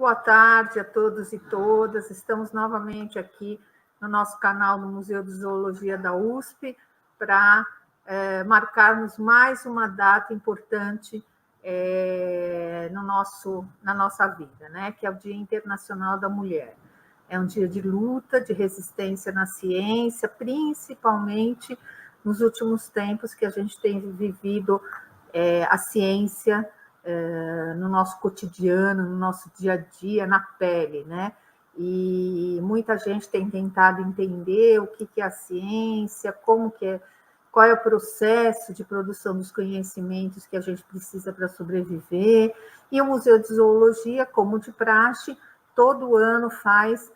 boa tarde a todos e todas. Estamos novamente aqui no nosso canal do Museu de Zoologia da USP para marcarmos mais uma data importante na nossa vida, né? Que é o Dia Internacional da Mulher. É um dia de luta, de resistência na ciência, principalmente nos últimos tempos que a gente tem vivido a ciência no nosso cotidiano, no nosso dia a dia, na pele, né? E muita gente tem tentado entender o que é a ciência, qual é o processo de produção dos conhecimentos que a gente precisa para sobreviver. E o Museu de Zoologia, como de praxe, todo ano faz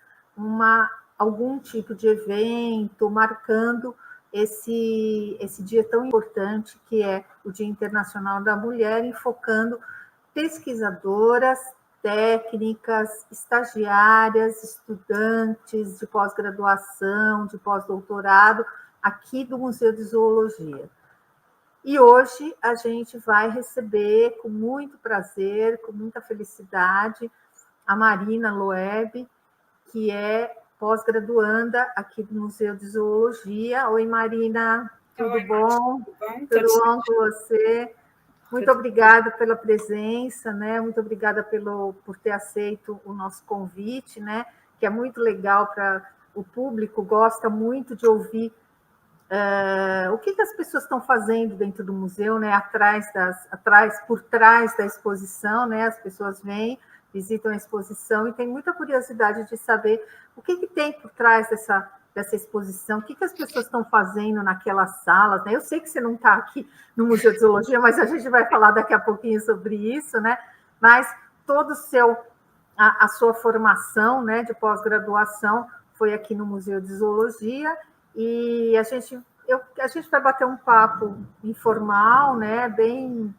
algum tipo de evento marcando esse dia tão importante que é o Dia Internacional da Mulher, enfocando pesquisadoras, técnicas, estagiárias, estudantes de pós-graduação, de pós-doutorado, aqui do Museu de Zoologia. E hoje a gente vai receber, com muito prazer, com muita felicidade, a Marina Loeb, que é pós-graduanda aqui do Museu de Zoologia. Oi, Marina, tudo bom? Tudo bom com você? Muito obrigada pela presença, né? Muito obrigada por ter aceito o nosso convite, né? Que é muito legal para o público, gosta muito de ouvir o que as pessoas estão fazendo dentro do museu, né? Por trás da exposição, né? As pessoas vêm, visitam a exposição e tem muita curiosidade de saber o que tem por trás dessa exposição, o que as pessoas estão fazendo naquelas salas, né? Eu sei que você não está aqui no Museu de Zoologia, mas a gente vai falar daqui a pouquinho sobre isso, né? Mas toda a sua formação, né, de pós-graduação foi aqui no Museu de Zoologia, e a gente vai bater um papo informal, né, bem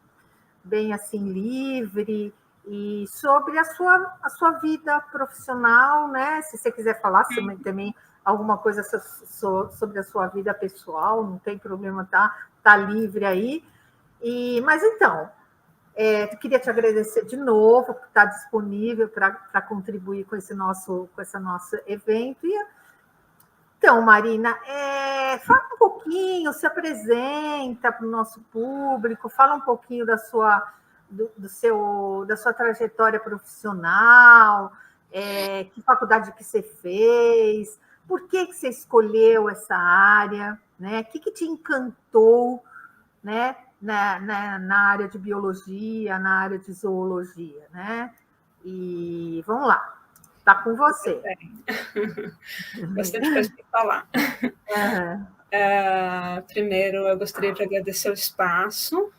assim, livre, e sobre a sua vida profissional, né? Se você quiser falar também alguma coisa sobre a sua vida pessoal, não tem problema, tá livre aí. Mas então, eu queria te agradecer de novo por estar disponível para contribuir com esse nosso evento. Então, Marina, fala um pouquinho, se apresenta para o nosso público, fala um pouquinho da sua trajetória profissional, que faculdade que você fez, por que você escolheu essa área, né? O que te encantou, né? Na área de biologia, na área de zoologia, né? E vamos lá. Está com você. Bastante coisa para falar. Primeiro, eu gostaria de agradecer o espaço,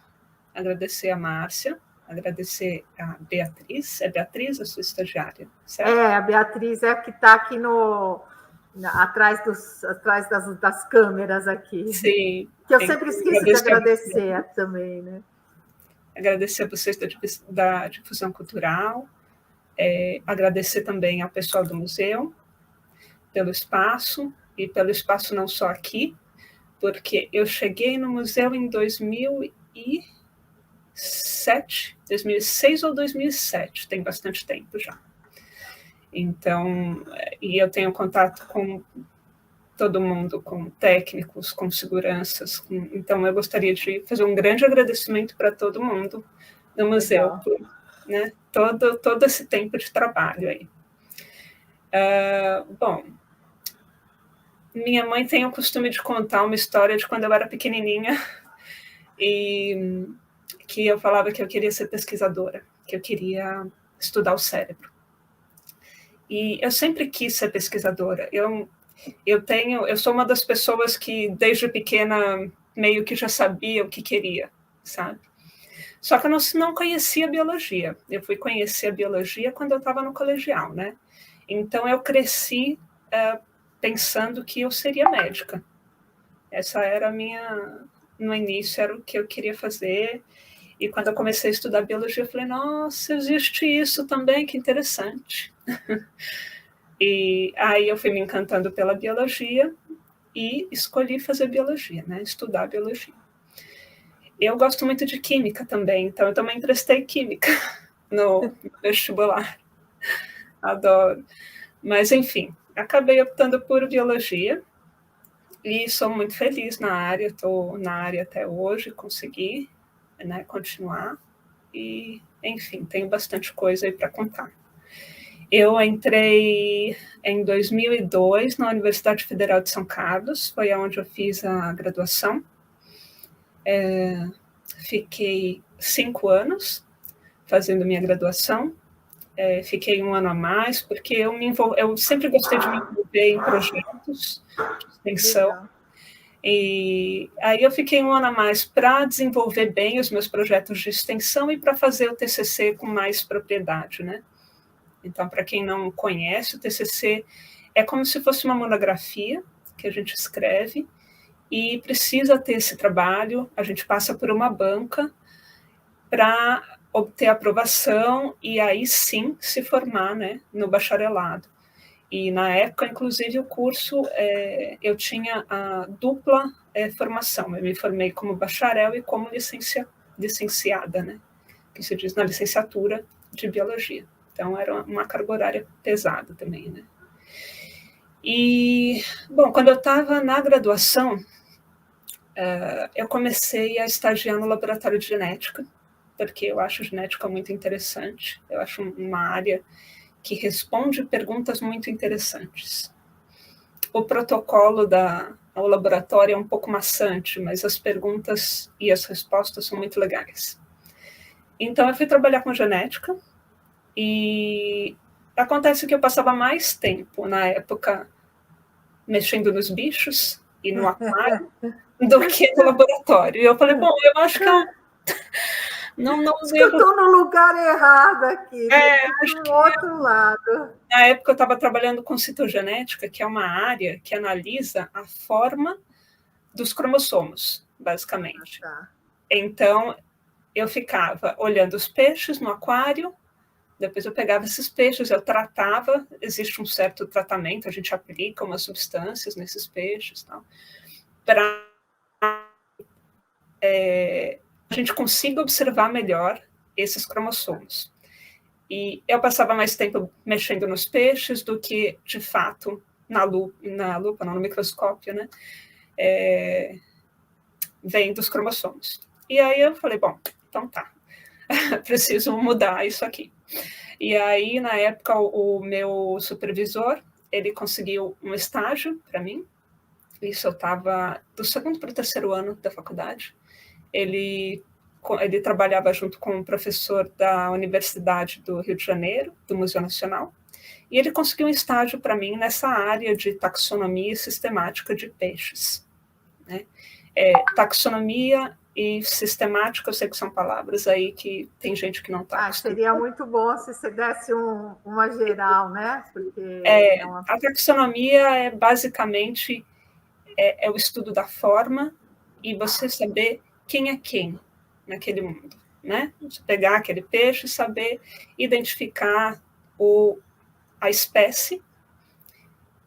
agradecer a Márcia, agradecer a Beatriz. É Beatriz, a sua estagiária, certo? A Beatriz é a que está aqui atrás das câmeras aqui. Sim. Que eu sempre esqueço de agradecer também, né? Agradecer a vocês da difusão cultural, agradecer também ao pessoal do museu pelo espaço, e pelo espaço não só aqui, porque eu cheguei no museu em 2006 ou 2007, tem bastante tempo já. Então, e eu tenho contato com todo mundo, com técnicos, com seguranças. Então, eu gostaria de fazer um grande agradecimento para todo mundo no museu, por, né, todo esse tempo de trabalho aí. Bom, minha mãe tem o costume de contar uma história de quando eu era pequenininha e que eu falava que eu queria ser pesquisadora, que eu queria estudar o cérebro. E eu sempre quis ser pesquisadora. Eu sou uma das pessoas que desde pequena meio que já sabia o que queria, sabe? Só que eu não conhecia biologia. Eu fui conhecer a biologia quando eu estava no colegial, né? Então eu cresci pensando que eu seria médica. Essa era a minha... No início era o que eu queria fazer. E quando eu comecei a estudar biologia, eu falei, nossa, existe isso também, que interessante. E aí eu fui me encantando pela biologia e escolhi fazer biologia, né? Estudar biologia. Eu gosto muito de química também, então eu também prestei química no vestibular. Adoro. Mas, enfim, acabei optando por biologia e sou muito feliz na área, estou na área até hoje, consegui, né, continuar e, enfim, tenho bastante coisa aí para contar. Eu entrei em 2002 na Universidade Federal de São Carlos, foi onde eu fiz a graduação. Fiquei 5 anos fazendo minha graduação. Fiquei 1 ano a mais, porque eu sempre gostei de me envolver em projetos de extensão. Legal. E aí eu fiquei 1 ano a mais para desenvolver bem os meus projetos de extensão e para fazer o TCC com mais propriedade, né? Então, para quem não conhece, o TCC é como se fosse uma monografia que a gente escreve e precisa ter esse trabalho, a gente passa por uma banca para obter aprovação e aí sim se formar, né, no bacharelado. E na época, inclusive, o curso, eu tinha a dupla formação. Eu me formei como bacharel e como licenciada, né, que se diz na licenciatura de biologia. Então, era uma carga horária pesada também, né. E, bom, quando eu estava na graduação, eu comecei a estagiar no laboratório de genética, porque eu acho genética muito interessante. Eu acho uma área que responde perguntas muito interessantes. O protocolo do laboratório é um pouco maçante, mas as perguntas e as respostas são muito legais. Então, eu fui trabalhar com genética e acontece que eu passava mais tempo, na época, mexendo nos bichos e no aquário do que no laboratório. E eu falei, bom, eu acho que eu não Acho que eu estou no lugar errado aqui, acho do outro lado. Na época eu estava trabalhando com citogenética, que é uma área que analisa a forma dos cromossomos, basicamente. Tá. Então, eu ficava olhando os peixes no aquário, depois eu pegava esses peixes, eu tratava, existe um certo tratamento, a gente aplica umas substâncias nesses peixes, para a gente consiga observar melhor esses cromossomos. E eu passava mais tempo mexendo nos peixes do que, de fato, no microscópio, né? Vendo os cromossomos. E aí eu falei, bom, então tá, preciso mudar isso aqui. E aí, na época, o meu supervisor, ele conseguiu um estágio para mim. Isso eu estava do 2º para o 3º ano da faculdade. Ele trabalhava junto com um professor da Universidade do Rio de Janeiro, do Museu Nacional, e ele conseguiu um estágio para mim nessa área de taxonomia sistemática de peixes. Né? Taxonomia e sistemática, eu sei que são palavras aí que tem gente que não está. Seria muito bom se você desse uma geral, né? Porque a taxonomia é basicamente o estudo da forma e você saber quem é quem naquele mundo, né? Você pegar aquele peixe e saber identificar a espécie,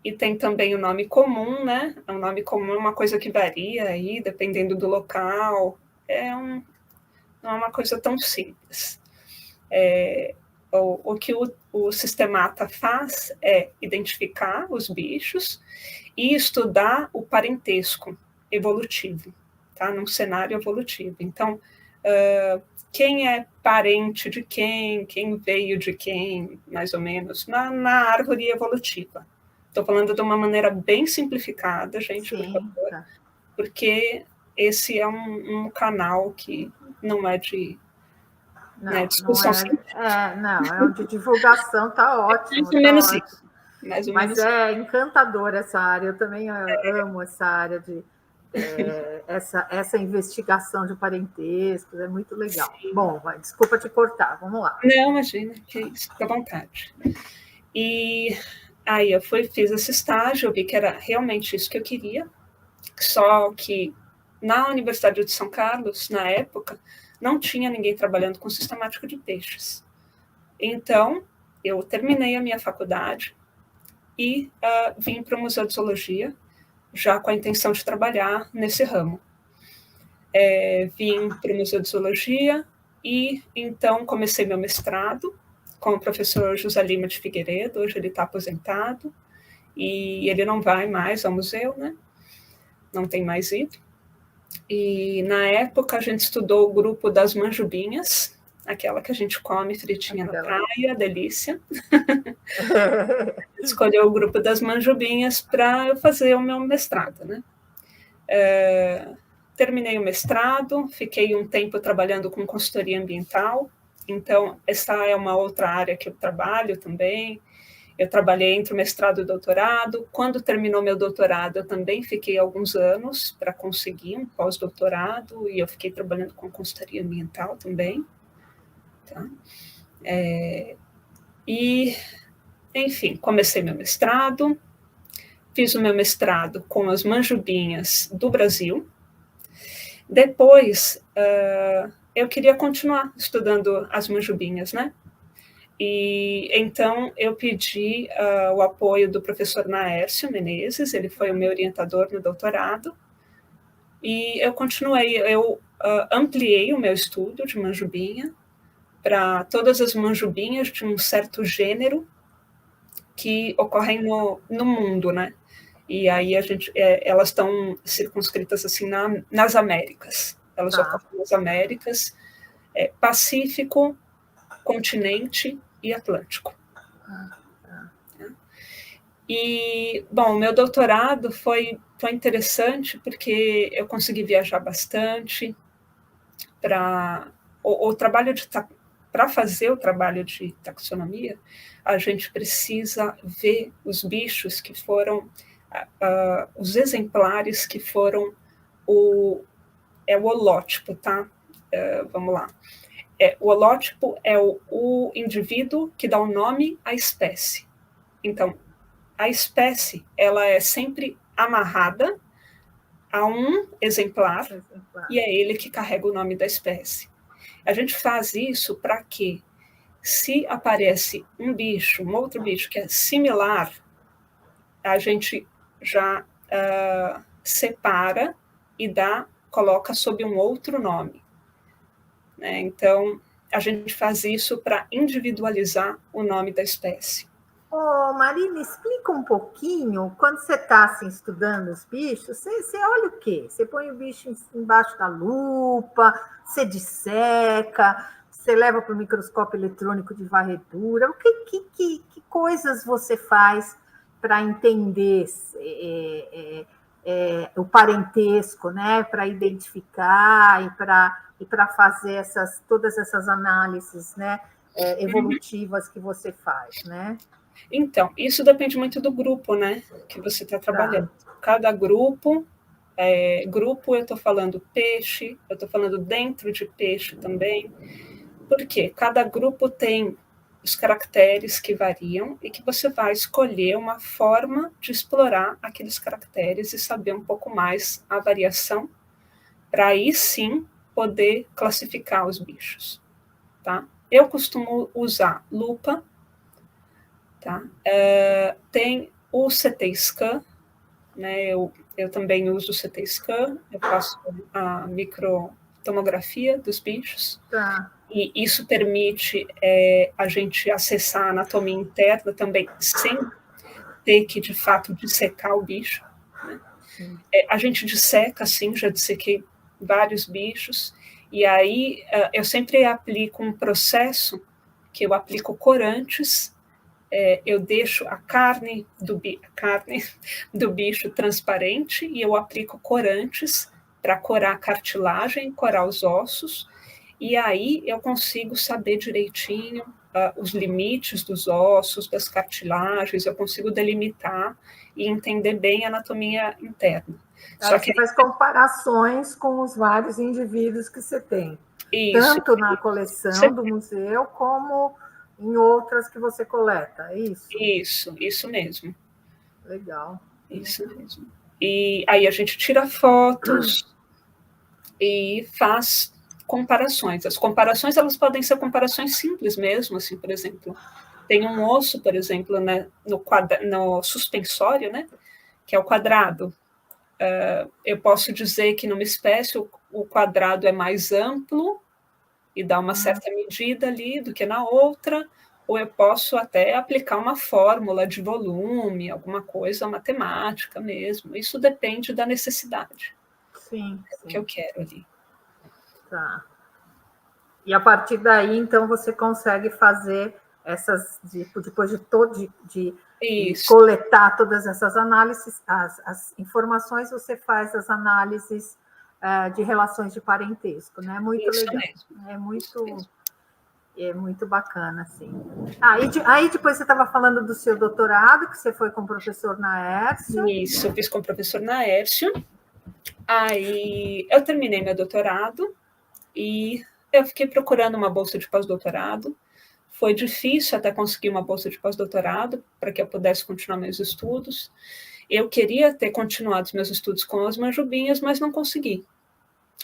e tem também o nome comum, né? O nome comum é uma coisa que varia aí, dependendo do local, não é uma coisa tão simples. O que o sistemata faz é identificar os bichos e estudar o parentesco evolutivo, tá? Num cenário evolutivo. Então, quem é parente de quem veio de quem, mais ou menos, na árvore evolutiva. Estou falando de uma maneira bem simplificada, gente, Sim, por favor, tá. porque esse é um canal que não é de discussão científica. Não, é de divulgação, tá ótimo. Mais ou menos isso. Mas é encantadora essa área, eu também amo essa área de essa investigação de parentescos, é muito legal. Sim. Bom, desculpa te cortar, vamos lá. Não, imagina, que isso, fica à vontade. E aí eu fiz esse estágio, eu vi que era realmente isso que eu queria, só que na Universidade de São Carlos, na época, não tinha ninguém trabalhando com sistemática de peixes. Então, eu terminei a minha faculdade e vim para o Museu de Zoologia, já com a intenção de trabalhar nesse ramo. Vim para o Museu de Zoologia e, então, comecei meu mestrado com o professor José Lima de Figueiredo, hoje ele está aposentado, e ele não vai mais ao museu, né? Não tem mais ido. E na época a gente estudou o grupo das manjubinhas, aquela que a gente come fritinha na praia, delícia. Escolheu o grupo das manjubinhas para eu fazer o meu mestrado, né? Terminei o mestrado, fiquei um tempo trabalhando com consultoria ambiental, então essa é uma outra área que eu trabalho também. Eu trabalhei entre o mestrado e o doutorado. Quando terminou meu doutorado, eu também fiquei alguns anos para conseguir um pós-doutorado, e eu fiquei trabalhando com consultoria ambiental também. Tá? E, enfim, comecei meu mestrado, fiz o meu mestrado com as manjubinhas do Brasil. Depois, eu queria continuar estudando as manjubinhas, né? E então eu pedi o apoio do professor Naércio Menezes, ele foi o meu orientador no doutorado, e eu continuei, eu ampliei o meu estudo de manjubinha para todas as manjubinhas de um certo gênero que ocorrem no mundo, né? E aí elas estão circunscritas assim nas Américas. Elas ocorrem nas Américas, Pacífico, continente e Atlântico. E, bom, meu doutorado foi interessante porque eu consegui viajar bastante para o trabalho para fazer o trabalho de taxonomia. A gente precisa ver os bichos que foram os exemplares que foram o holótipo, tá? Vamos lá. O holótipo é o indivíduo que dá o nome à espécie. Então, a espécie ela é sempre amarrada a um exemplar, e é ele que carrega o nome da espécie. A gente faz isso para que, se aparece um outro bicho que é similar, a gente já separa e coloca sob um outro nome. Né? Então, a gente faz isso para individualizar o nome da espécie. Marina, explica um pouquinho, quando você está assim, estudando os bichos, você olha o quê? Você põe o bicho embaixo da lupa, você disseca, você leva para o microscópio eletrônico de varredura, que coisas você faz para entender o parentesco, né? Para identificar e para fazer todas essas análises, né? Evolutivas que você faz, né? Então, isso depende muito do grupo, né, que você está trabalhando. Cada grupo, eu estou falando peixe, eu estou falando dentro de peixe também, porque cada grupo tem os caracteres que variam e que você vai escolher uma forma de explorar aqueles caracteres e saber um pouco mais a variação, para aí sim poder classificar os bichos, tá? Eu costumo usar lupa. Tá? Tem o CT-Scan, né? Eu também uso o CT-Scan, eu faço a microtomografia dos bichos, e isso permite a gente acessar a anatomia interna também, sem ter que, de fato, dissecar o bicho. Né? A gente disseca, sim, já dissequei vários bichos, e aí eu sempre aplico um processo que eu aplico corantes. Eu deixo a carne do bicho transparente e eu aplico corantes para corar a cartilagem, corar os ossos, e aí eu consigo saber direitinho os limites dos ossos, das cartilagens, eu consigo delimitar e entender bem a anatomia interna. Só que você faz comparações com os vários indivíduos que você tem, tanto na coleção do museu como em outras que você coleta, é isso? Isso mesmo. Legal. Isso mesmo. E aí a gente tira fotos e faz comparações. As comparações, elas podem ser comparações simples mesmo, assim, por exemplo, tem um osso, por exemplo, né, no suspensório, né, que é o quadrado. Eu posso dizer que numa espécie o quadrado é mais amplo e dá uma certa medida ali do que na outra, ou eu posso até aplicar uma fórmula de volume, alguma coisa matemática mesmo. Isso depende da necessidade. Sim, sim. Que eu quero ali. Tá. E a partir daí, então, você consegue fazer essas, depois de coletar todas essas análises, as informações, você faz as análises de relações de parentesco, né? Muito Isso legal. Mesmo. É muito bacana, assim. Aí depois você estava falando do seu doutorado, que você foi com o professor Naércio. Isso, eu fiz com o professor Naércio. Aí eu terminei meu doutorado e eu fiquei procurando uma bolsa de pós-doutorado. Foi difícil até conseguir uma bolsa de pós-doutorado para que eu pudesse continuar meus estudos. Eu queria ter continuado os meus estudos com as manjubinhas, mas não consegui.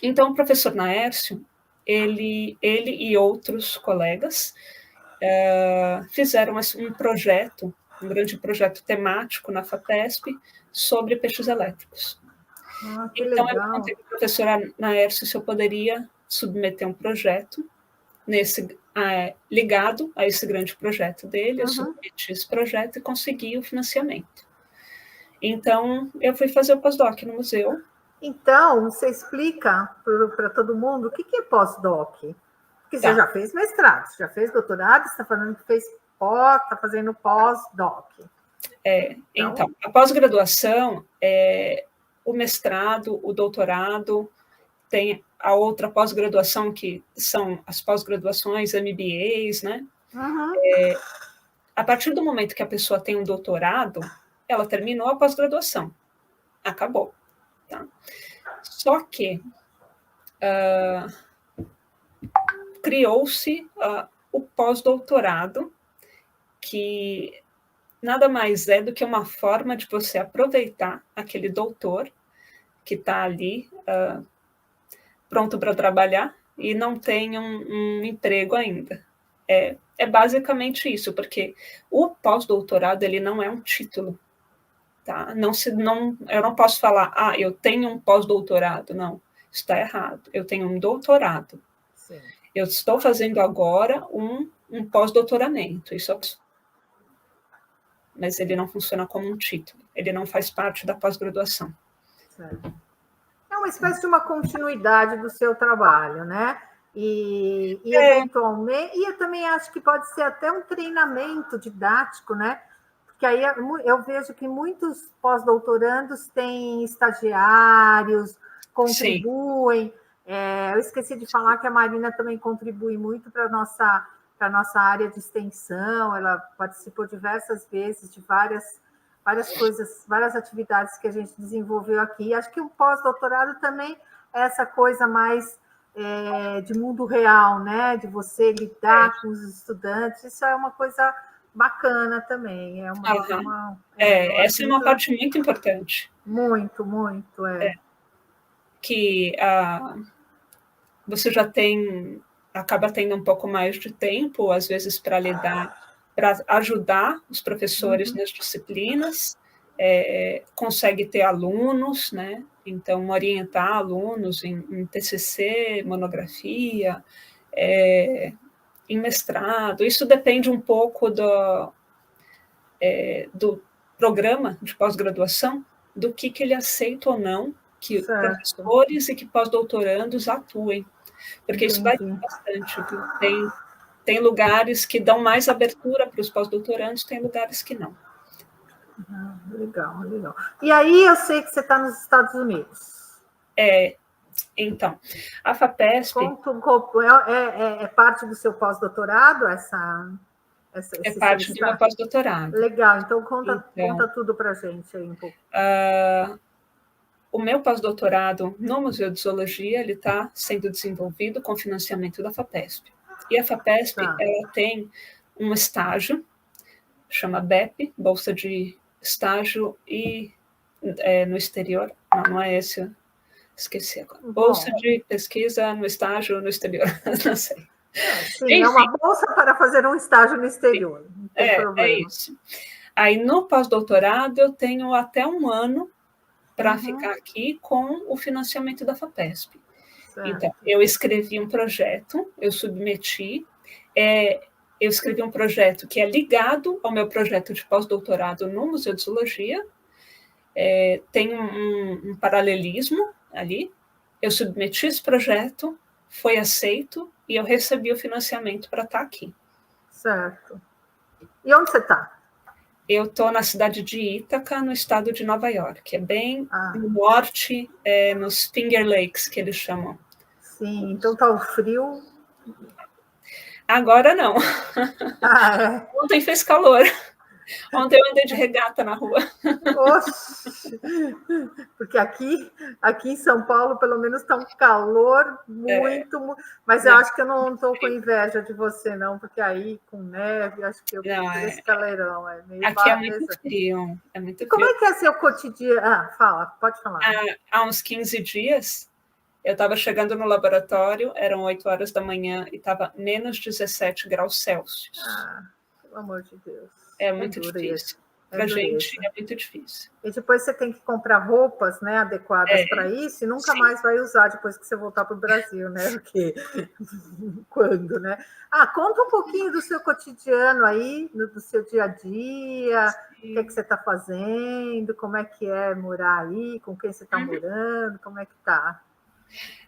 Então, o professor Naércio, ele e outros colegas fizeram um projeto, um grande projeto temático na FAPESP sobre peixes elétricos. Então, eu perguntei para o professor Naércio se eu poderia submeter um projeto ligado a esse grande projeto dele. Eu submeti esse projeto e consegui o financiamento. Então, eu fui fazer o pós-doc no museu. Então, você explica para todo mundo o que é pós-doc? Porque você já fez mestrado, você já fez doutorado, você está falando que fez está fazendo pós-doc. Então, a pós-graduação, o mestrado, o doutorado, tem a outra pós-graduação, que são as pós-graduações, MBAs, né? A partir do momento que a pessoa tem um doutorado, ela terminou a pós-graduação. Acabou. Tá? Só que criou-se o pós-doutorado, que nada mais é do que uma forma de você aproveitar aquele doutor que está ali pronto para trabalhar e não tem um emprego ainda. É basicamente isso, porque o pós-doutorado ele não é um título. Tá? Eu não posso falar, eu tenho um pós-doutorado. Não, está errado. Eu tenho um doutorado. Sim. Eu estou fazendo agora um pós-doutoramento. Mas ele não funciona como um título. Ele não faz parte da pós-graduação. Certo. É uma espécie de uma continuidade do seu trabalho, né? E eventualmente, e eu também acho que pode ser até um treinamento didático, né? Porque aí eu vejo que muitos pós-doutorandos têm estagiários, contribuem. Eu esqueci de falar que a Marina também contribui muito para a nossa área de extensão, ela participou diversas vezes de várias coisas, várias atividades que a gente desenvolveu aqui. Acho que o pós-doutorado também é essa coisa mais de mundo real, né? De você lidar com os estudantes, isso é uma coisa bacana também. Essa é uma parte muito importante. Muito. Que você já acaba tendo um pouco mais de tempo, às vezes, para ajudar os professores nas disciplinas, consegue ter alunos, né? Então, orientar alunos em TCC, monografia, em mestrado. Isso depende um pouco do programa de pós-graduação, do que ele aceita ou não que professores e que pós-doutorandos atuem. Porque isso vai bastante. Tem lugares que dão mais abertura para os pós-doutorandos, tem lugares que não. Legal. E aí eu sei que você está nos Estados Unidos. Então, a FAPESP... É parte do seu pós-doutorado, é parte do meu pós-doutorado. Legal, então conta tudo para a gente aí um pouco. O meu pós-doutorado no Museu de Zoologia está sendo desenvolvido com financiamento da FAPESP. E a FAPESP ela tem um estágio, chama BEP, Bolsa de Estágio e no exterior. Não é esse, esqueci agora. Bolsa de pesquisa no estágio no exterior, não sei. Sim, é uma bolsa para fazer um estágio no exterior. Não tem problema. É isso. Aí, no pós-doutorado, eu tenho até 1 ano para ficar aqui com o financiamento da FAPESP. Certo. Então, eu escrevi um projeto, eu submeti. eu escrevi um projeto que é ligado ao meu projeto de pós-doutorado no Museu de Zoologia. Tem um paralelismo ali. Eu submeti esse projeto, foi aceito e eu recebi o financiamento para estar aqui. Certo. E onde você está? Eu estou na cidade de Ítaca, no estado de Nova York. É bem no norte, nos Finger Lakes, que eles chamam. Sim, então está o frio. Agora não. Ontem fez calor. Ontem eu andei de regata na rua. Oxe, porque aqui em São Paulo, pelo menos, está um calor muito... Mas eu acho que eu não estou com inveja de você, não, porque aí, com neve, acho que eu prefiro esse calorão. Aqui é muito frio. Como é que é seu cotidiano? Pode falar. Há uns 15 dias, eu estava chegando no laboratório, eram 8 horas da manhã, e estava menos 17 graus Celsius. Pelo amor de Deus. É muito difícil. Para a gente é muito difícil. E depois você tem que comprar roupas, né, adequadas para isso, e nunca mais vai usar depois que você voltar para o Brasil, né? Porque quando, né? Conta um pouquinho do seu cotidiano aí, do seu dia a dia, o que é que você está fazendo, como é que é morar aí, com quem você está morando, como é que está?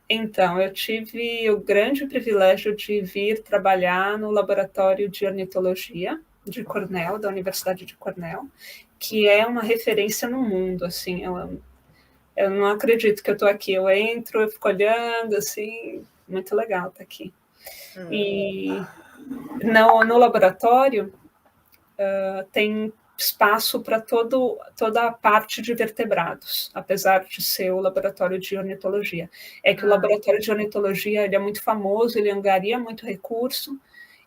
Então, eu tive o grande privilégio de vir trabalhar no laboratório de ornitologia de Cornell, da Universidade de Cornell, que é uma referência no mundo, assim, eu não acredito que eu estou aqui, eu entro, eu fico olhando, assim, muito legal estar aqui. E no laboratório tem espaço para toda a parte de vertebrados, apesar de ser o laboratório de ornitologia. É que o laboratório de ornitologia ele é muito famoso, ele angaria muito recurso,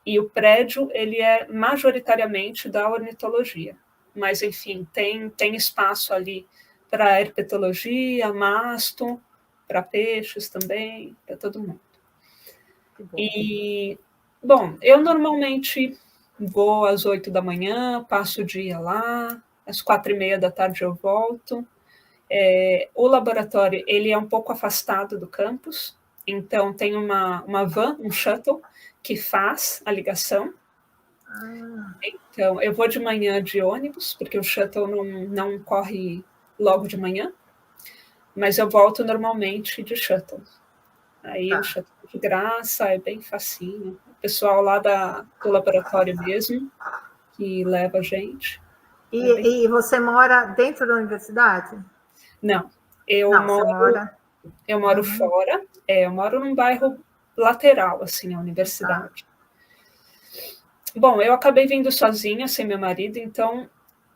e o prédio ele é majoritariamente da ornitologia. Mas, enfim, tem espaço ali para herpetologia, masto, para peixes também, para todo mundo. E, bom, eu normalmente vou às 8 da manhã, passo o dia lá, às 4h30 da tarde eu volto. O laboratório ele é um pouco afastado do campus, então tem uma van, um shuttle, que faz a ligação. Então, eu vou de manhã de ônibus, porque o shuttle não corre logo de manhã, mas eu volto normalmente de shuttle. Aí o shuttle é de graça, é bem facinho. O pessoal lá do laboratório mesmo, que leva a gente. E você mora dentro da universidade? Não, eu moro fora. Eu moro num bairro lateral, assim, à universidade. Bom, eu acabei vindo sozinha, sem meu marido, então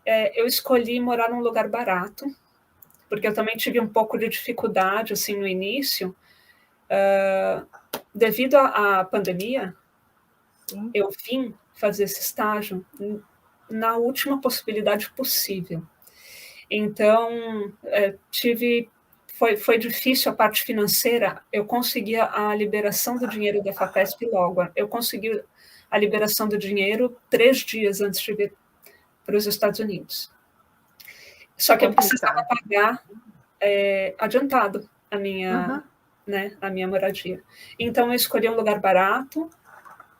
eu escolhi morar num lugar barato, porque eu também tive um pouco de dificuldade, assim, no início. Devido à pandemia, eu vim fazer esse estágio na última possibilidade possível. Então, foi difícil a parte financeira. Eu consegui a liberação do dinheiro da FAPESP logo. Eu consegui a liberação do dinheiro 3 dias antes de vir para os Estados Unidos. Só que eu precisava pagar adiantado a minha moradia. Então, eu escolhi um lugar barato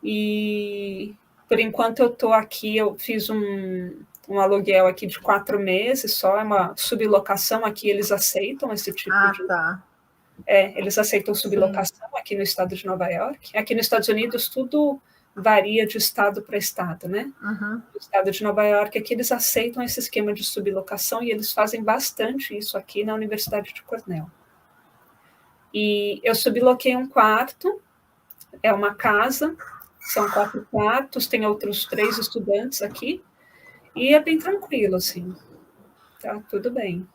e, por enquanto, eu estou aqui. Eu fiz um aluguel aqui de 4 meses só, é uma sublocação. Aqui eles aceitam esse tipo de... eles aceitam sublocação aqui no estado de Nova York. Aqui nos Estados Unidos, tudo varia de estado para estado, né? No estado de Nova York, aqui eles aceitam esse esquema de sublocação e eles fazem bastante isso aqui na Universidade de Cornell. E eu subloquei um quarto, é uma casa, são 4 quartos, tem outros 3 estudantes aqui, e é bem tranquilo, assim, tá tudo bem.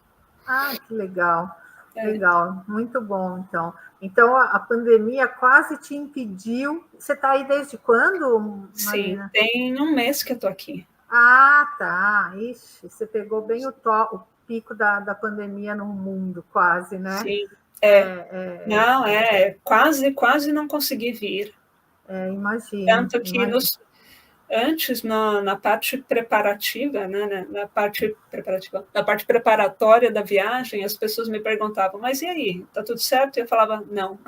Que legal, legal, muito bom, então. Então, a pandemia quase te impediu. Você está aí desde quando, Marina? Sim, tem 1 mês que eu estou aqui. Tá. Ixi, você pegou bem o pico da pandemia no mundo, quase, né? Sim, não, quase não consegui vir. Imagino. Tanto que antes, na parte preparativa, né, na parte preparatória da viagem, as pessoas me perguntavam, mas e aí, tá tudo certo? E eu falava, não.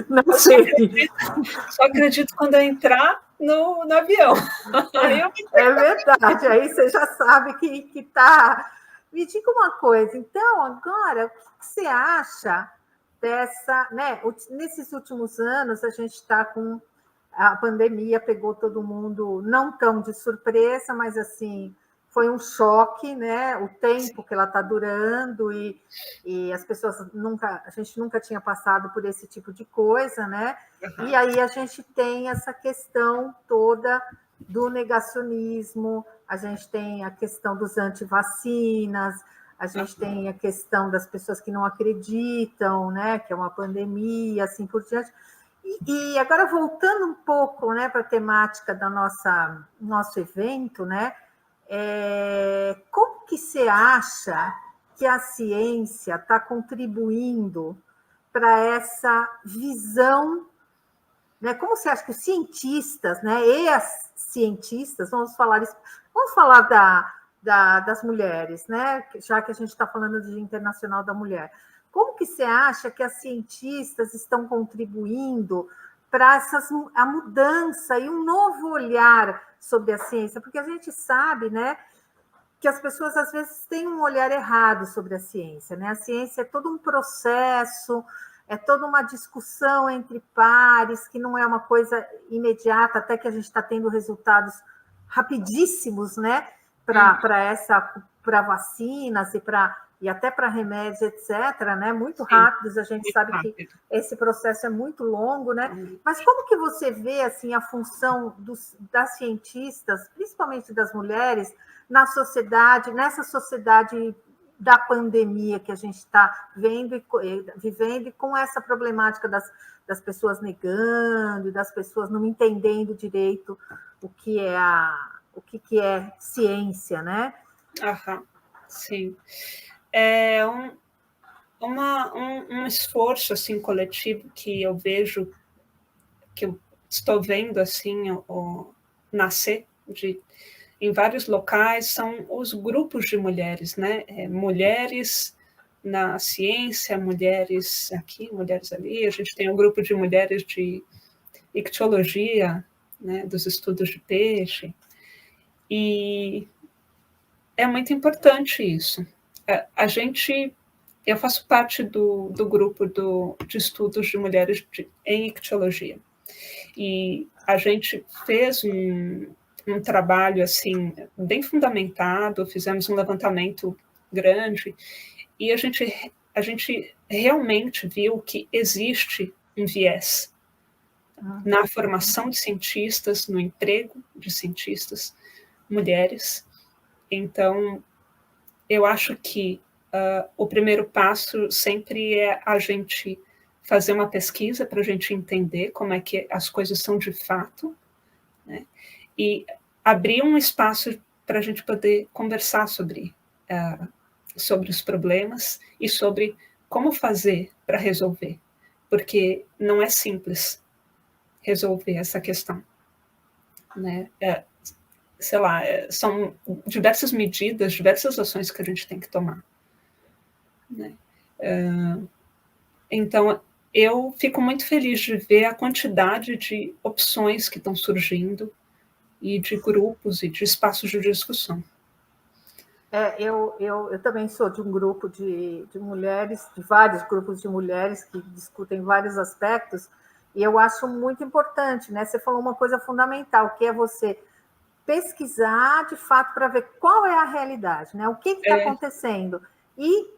Não sei. Só acredito quando eu entrar no avião. É verdade, aí você já sabe que está. Me diga uma coisa, então, agora, o que você acha dessa, né? Nesses últimos anos, a gente está com a pandemia, pegou todo mundo, não tão de surpresa, mas assim, foi um choque, né? O tempo que ela está durando e as pessoas nunca, a gente nunca tinha passado por esse tipo de coisa, né? Uhum. E aí a gente tem essa questão toda do negacionismo, a gente tem a questão dos antivacinas, a gente tem a questão das pessoas que não acreditam, né, que é uma pandemia, assim por diante. E agora, voltando um pouco, né, para a temática da nosso evento, né, como que você acha que a ciência está contribuindo para essa visão, né? Como você acha que os cientistas, né, e as cientistas, vamos falar das mulheres, né, já que a gente está falando de Dia Internacional da Mulher, como que você acha que as cientistas estão contribuindo para a mudança e um novo olhar sobre a ciência? Porque a gente sabe, né, que as pessoas às vezes têm um olhar errado sobre a ciência, né? A ciência é todo um processo, é toda uma discussão entre pares, que não é uma coisa imediata, até que a gente está tendo resultados rapidíssimos, né? Para vacinas e até para remédios, etc., né? Muito rápidos. A gente sabe que esse processo é muito longo, né? Mas como que você vê assim a função das cientistas, principalmente das mulheres, na sociedade, nessa sociedade da pandemia que a gente está vivendo, e com essa problemática das pessoas negando, das pessoas não entendendo direito o que é ciência, né? Aham, sim. É um esforço assim coletivo que eu vejo, que eu estou vendo assim nascer em vários locais, são os grupos de mulheres, né? Mulheres na ciência, mulheres aqui, mulheres ali. A gente tem um grupo de mulheres de ictiologia, né? Dos estudos de peixe. E é muito importante isso. Eu faço parte do grupo de estudos de mulheres em ictiologia. E a gente fez um trabalho assim bem fundamentado, fizemos um levantamento grande e a gente realmente viu que existe um viés na formação de cientistas, no emprego de cientistas mulheres. Então, eu acho que o primeiro passo sempre é a gente fazer uma pesquisa para a gente entender como é que as coisas são de fato, né? E abrir um espaço para a gente poder conversar sobre os problemas e sobre como fazer para resolver, porque não é simples resolver essa questão, né? Sei lá, são diversas medidas, diversas ações que a gente tem que tomar, né? Então, eu fico muito feliz de ver a quantidade de opções que estão surgindo e de grupos e de espaços de discussão. Eu também sou de um grupo de mulheres, de vários grupos de mulheres que discutem vários aspectos, e eu acho muito importante, né? Você falou uma coisa fundamental, que é você pesquisar de fato para ver qual é a realidade, né? O que está acontecendo, e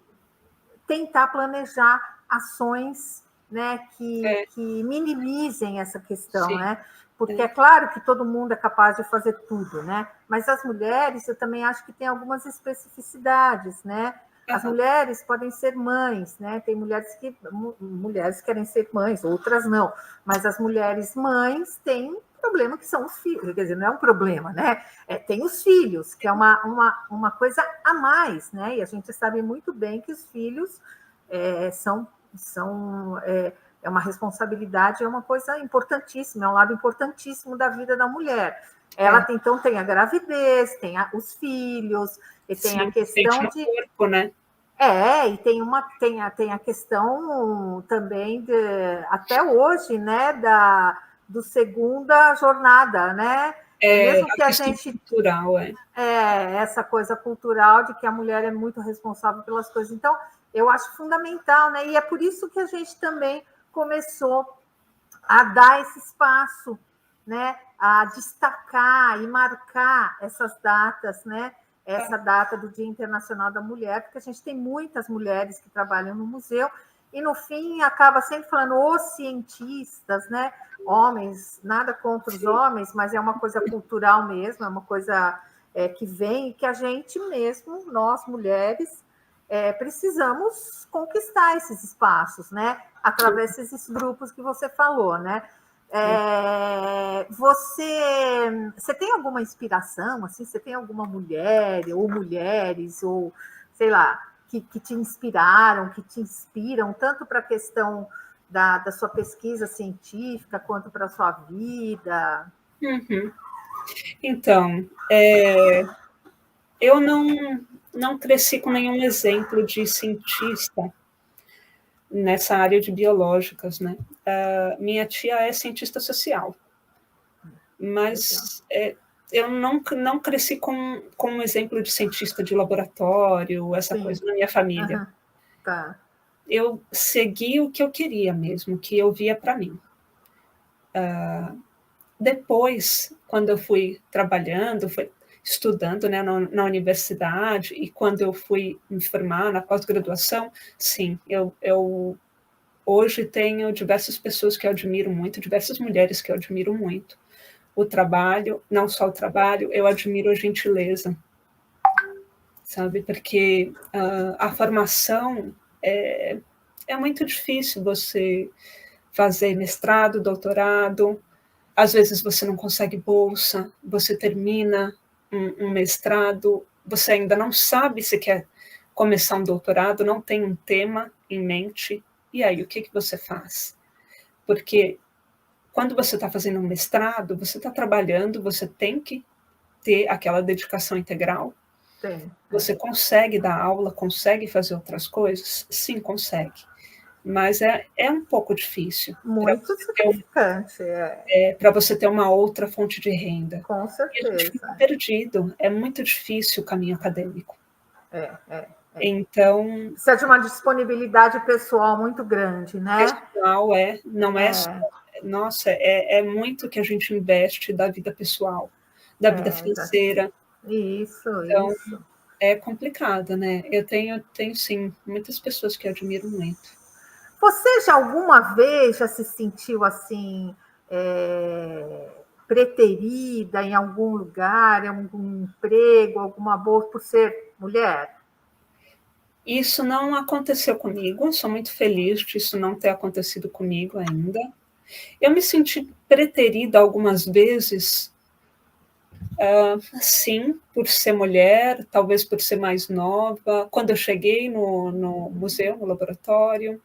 tentar planejar ações, né, que minimizem essa questão, sim, né? Porque é claro que todo mundo é capaz de fazer tudo, né? Mas as mulheres, eu também acho que tem algumas especificidades, né? As mulheres podem ser mães, né? Tem mulheres querem ser mães, outras não. Mas as mulheres mães têm um problema que são os filhos, quer dizer, não é um problema, né? Tem os filhos, que é uma coisa a mais, né? E a gente sabe muito bem que os filhos são é uma responsabilidade, é uma coisa importantíssima, é um lado importantíssimo da vida da mulher. Ela então tem a gravidez, tem os filhos, e tem a questão de corpo, né? E tem a questão também até hoje, né, do segunda jornada, né? Mesmo que a gente cultural, essa coisa cultural de que a mulher é muito responsável pelas coisas. Então, eu acho fundamental, né? E é por isso que a gente também começou a dar esse espaço, né? A destacar e marcar essas datas, né? Essa data do Dia Internacional da Mulher, porque a gente tem muitas mulheres que trabalham no museu, e no fim acaba sempre falando os cientistas, né? Homens, nada contra os homens, mas é uma coisa cultural mesmo, é uma coisa que vem e que a gente mesmo, nós mulheres, precisamos conquistar esses espaços, né? Através desses grupos que você falou, né? Você tem alguma inspiração, assim? Você tem alguma mulher ou mulheres ou sei lá que te inspiraram, que te inspiram tanto para a questão da sua pesquisa científica quanto para a sua vida? Uhum. Então, eu não cresci com nenhum exemplo de cientista nessa área de biológicas, né? Minha tia é cientista social, mas eu não cresci com um exemplo de cientista de laboratório, essa Sim. coisa na minha família. Uhum. Tá. Eu segui o que eu queria mesmo, o que eu via para mim. Depois, quando eu fui trabalhando, fui estudando, né, na universidade, e quando eu fui me formar na pós-graduação, sim, eu hoje tenho diversas pessoas que eu admiro muito, diversas mulheres que eu admiro muito. O trabalho, não só o trabalho, eu admiro a gentileza, sabe? Porque a formação é muito difícil você fazer mestrado, doutorado, às vezes você não consegue bolsa, você termina um mestrado, você ainda não sabe se quer começar um doutorado, não tem um tema em mente, e aí o que você faz? Porque quando você está fazendo um mestrado, você está trabalhando, você tem que ter aquela dedicação integral. Tem. Você consegue dar aula, consegue fazer outras coisas? Sim, consegue. Mas é um pouco difícil. Muito significante. Para você ter uma outra fonte de renda. Com certeza. E a gente fica perdido. É muito difícil o caminho acadêmico. Então... Precisa de uma disponibilidade pessoal muito grande, né? Pessoal, não é só... Nossa, é muito que a gente investe da vida pessoal, da vida financeira. Isso. É complicado, né? Eu tenho sim, muitas pessoas que eu admiro muito. Você já alguma vez já se sentiu assim, preterida em algum lugar, em algum emprego, alguma bolsa por ser mulher? Isso não aconteceu comigo, sou muito feliz de isso não ter acontecido comigo ainda. Eu me senti preterida algumas vezes, sim, por ser mulher, talvez por ser mais nova, quando eu cheguei no museu, no laboratório,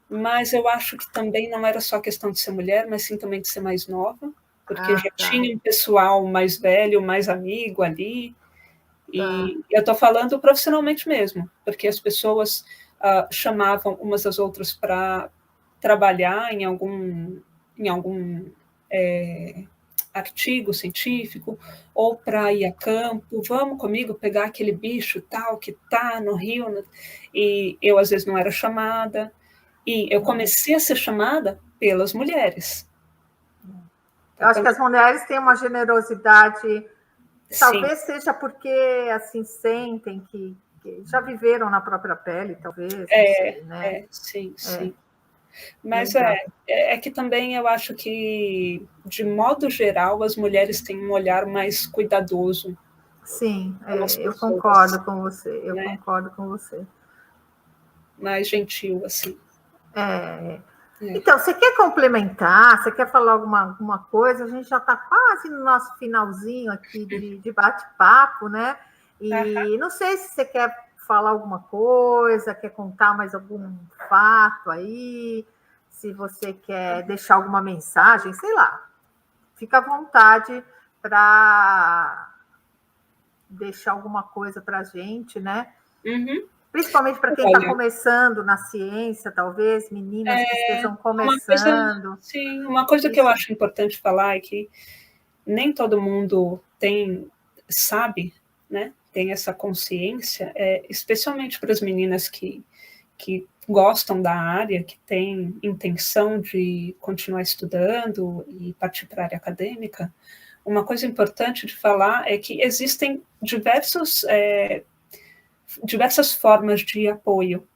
mas eu acho que também não era só questão de ser mulher, mas sim também de ser mais nova, porque já tinha um pessoal mais velho, mais amigo ali, e eu estou falando profissionalmente mesmo, porque as pessoas chamavam umas às outras para trabalhar em algum artigo científico, ou para ir a campo, vamos comigo pegar aquele bicho tal que está no rio, e eu às vezes não era chamada, e eu comecei a ser chamada pelas mulheres. Eu acho que as mulheres têm uma generosidade, talvez seja porque assim sentem que já viveram na própria pele, talvez. Não sei, né? Sim. Mas é que também eu acho que, de modo geral, as mulheres têm um olhar mais cuidadoso. Sim, eu concordo com você, concordo com você. Mais gentil, assim. Então, você quer complementar? Você quer falar alguma coisa? A gente já está quase no nosso finalzinho aqui de bate-papo, né? E não sei se você quer falar alguma coisa, quer contar mais algum fato aí, se você quer deixar alguma mensagem, sei lá. Fica à vontade para deixar alguma coisa para a gente, né? Uhum. Principalmente para quem está começando na ciência, talvez, meninas que estejam começando. Sim, uma coisa que eu acho importante falar é que nem todo mundo sabe, né? Tem essa consciência, especialmente para as meninas que gostam da área, que têm intenção de continuar estudando e partir para a área acadêmica. Uma coisa importante de falar é que existem diversas formas de apoio.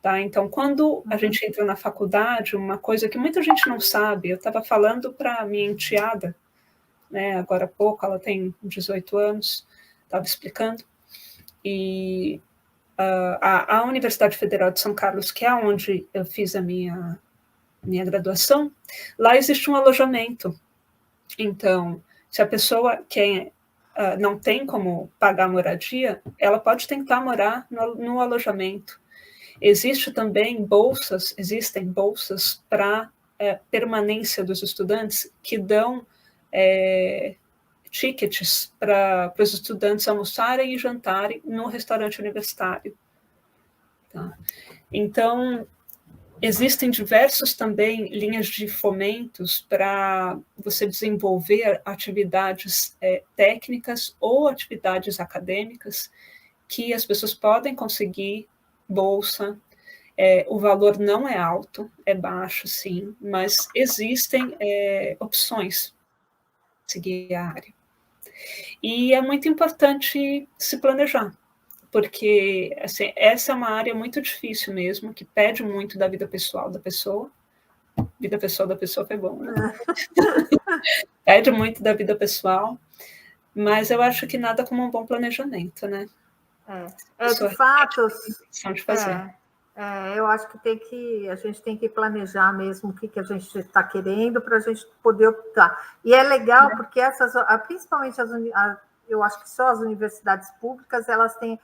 Tá? Então, quando a gente entra na faculdade, uma coisa que muita gente não sabe, eu estava falando para minha enteada, né, agora há pouco, ela tem 18 anos, estava explicando, e a Universidade Federal de São Carlos, que é onde eu fiz a minha graduação, lá existe um alojamento. Então, se a pessoa não tem como pagar a moradia, ela pode tentar morar no alojamento. Existem bolsas para permanência dos estudantes que dão tickets para os estudantes almoçarem e jantarem no restaurante universitário. Tá? Então, existem diversos também linhas de fomentos para você desenvolver atividades técnicas ou atividades acadêmicas que as pessoas podem conseguir bolsa. O valor não é alto, é baixo, sim, mas existem opções para seguir a área. E é muito importante se planejar, porque assim, essa é uma área muito difícil mesmo, que pede muito da vida pessoal da pessoa. Vida pessoal da pessoa foi bom, né? Pede muito da vida pessoal, mas eu acho que nada como um bom planejamento, né? De fato, de fazer. Eu acho que a gente tem que planejar mesmo o que a gente está querendo para a gente poder optar. E é legal porque principalmente eu acho que só as universidades públicas, elas têm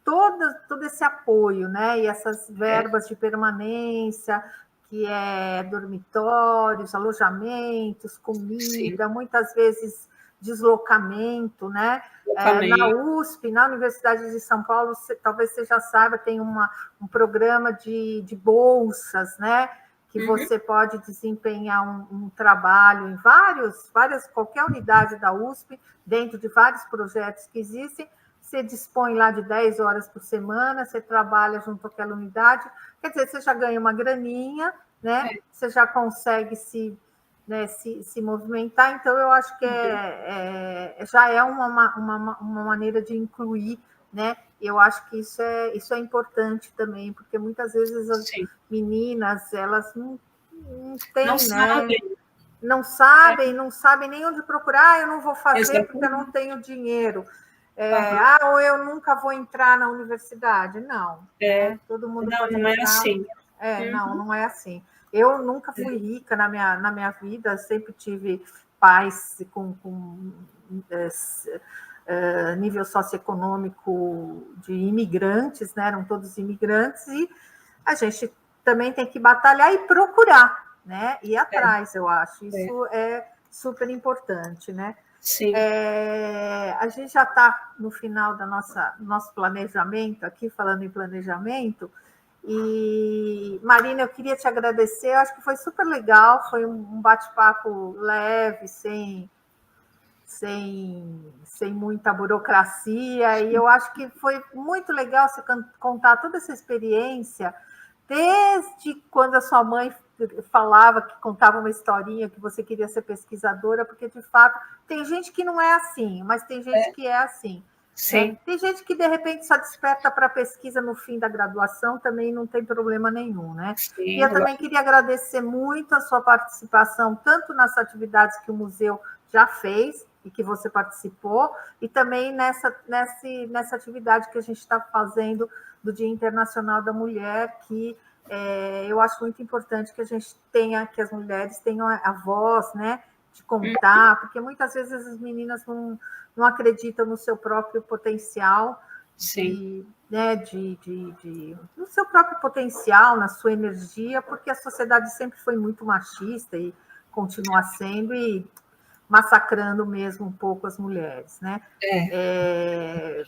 todo esse apoio, né? E essas verbas de permanência, que é dormitórios, alojamentos, comida, muitas vezes deslocamento, né? Na USP, na Universidade de São Paulo, talvez você já saiba, tem um programa de bolsas, né? Que você pode desempenhar um trabalho em qualquer unidade da USP, dentro de vários projetos que existem. Você dispõe lá de 10 horas por semana, você trabalha junto àquela unidade, quer dizer, você já ganha uma graninha, né? Você já consegue se movimentar, então eu acho que já é uma maneira de incluir, né? Eu acho que isso é importante também, porque muitas vezes as meninas, elas não têm, não sabem nem onde procurar. Eu não vou fazer porque eu não tenho dinheiro. Ou eu nunca vou entrar na universidade. Não, né? Todo mundo pode entrar. Não é assim. Não é assim. Eu nunca fui rica na minha vida, sempre tive pais com nível socioeconômico de imigrantes, né? Eram todos imigrantes, e a gente também tem que batalhar e procurar, né? Ir atrás, eu acho. Isso é super importante, né? Sim. A gente já está no final do nosso planejamento, aqui falando em planejamento. E, Marina, eu queria te agradecer, eu acho que foi super legal, foi um bate-papo leve, sem muita burocracia, e eu acho que foi muito legal você contar toda essa experiência, desde quando a sua mãe falava, que contava uma historinha, que você queria ser pesquisadora, porque, de fato, tem gente que não é assim, mas tem gente que é assim. Sim. Tem gente que, de repente, só desperta para a pesquisa no fim da graduação, também não tem problema nenhum, né? Sim, e eu também queria agradecer muito a sua participação, tanto nas atividades que o museu já fez e que você participou, e também nessa atividade que a gente está fazendo do Dia Internacional da Mulher, que eu acho muito importante que que as mulheres tenham a voz, né, de contar, porque muitas vezes as meninas não acreditam no seu próprio potencial, no seu próprio potencial, na sua energia, porque a sociedade sempre foi muito machista e continua sendo, e massacrando mesmo um pouco as mulheres, né? É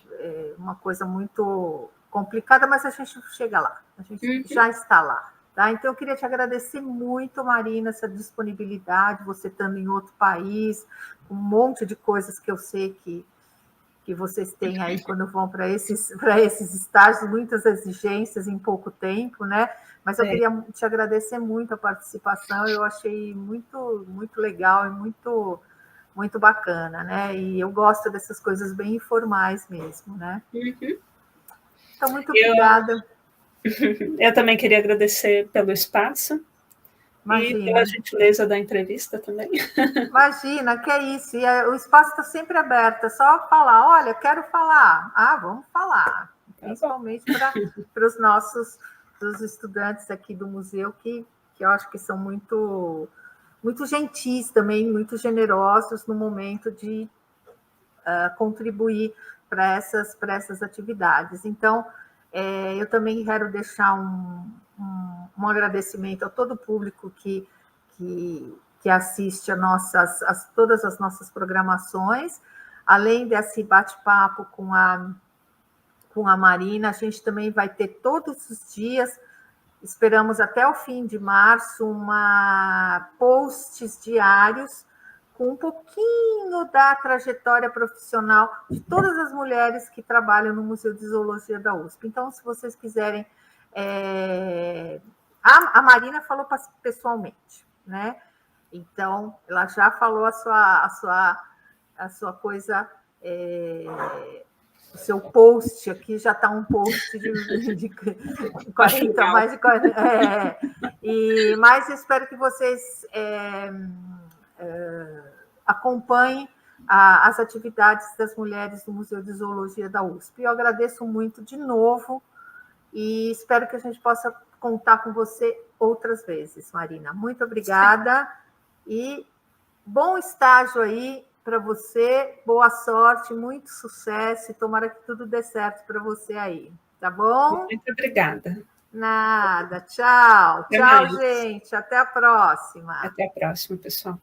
uma coisa muito complicada, mas a gente chega lá, a gente já está lá. Tá? Então, eu queria te agradecer muito, Marina, essa disponibilidade, você estando em outro país, um monte de coisas que eu sei que vocês têm aí quando vão para esses estágios, muitas exigências em pouco tempo, né? Mas eu queria te agradecer muito a participação, eu achei muito, muito legal e muito, muito bacana, né? E eu gosto dessas coisas bem informais mesmo, né? Então, muito obrigada. Eu também queria agradecer pelo espaço. Imagina. E pela gentileza da entrevista também. Imagina, que é isso. E o espaço está sempre aberto, é só falar, olha, quero falar. Ah, vamos falar. Principalmente para os nossos dos estudantes aqui do museu, que eu acho que são muito, muito gentis também, muito generosos no momento de contribuir para essas atividades. Então, eu também quero deixar um agradecimento a todo o público que assiste todas as nossas programações. Além desse bate-papo com a Marina, a gente também vai ter todos os dias, esperamos até o fim de março, posts diários com um pouquinho da trajetória profissional de todas as mulheres que trabalham no Museu de Zoologia da USP. Então, se vocês quiserem... A Marina falou pessoalmente, né? Então, ela já falou a sua coisa... o seu post aqui já está um post de 40, mais de 40. Mas eu espero que vocês acompanhem as atividades das mulheres do Museu de Zoologia da USP. Eu agradeço muito de novo e espero que a gente possa contar com você outras vezes, Marina. Muito obrigada. Sim. E bom estágio aí para você, boa sorte, muito sucesso e tomara que tudo dê certo para você aí, tá bom? Muito obrigada. Nada, tchau. Tchau, gente. Até a próxima. Até a próxima, pessoal.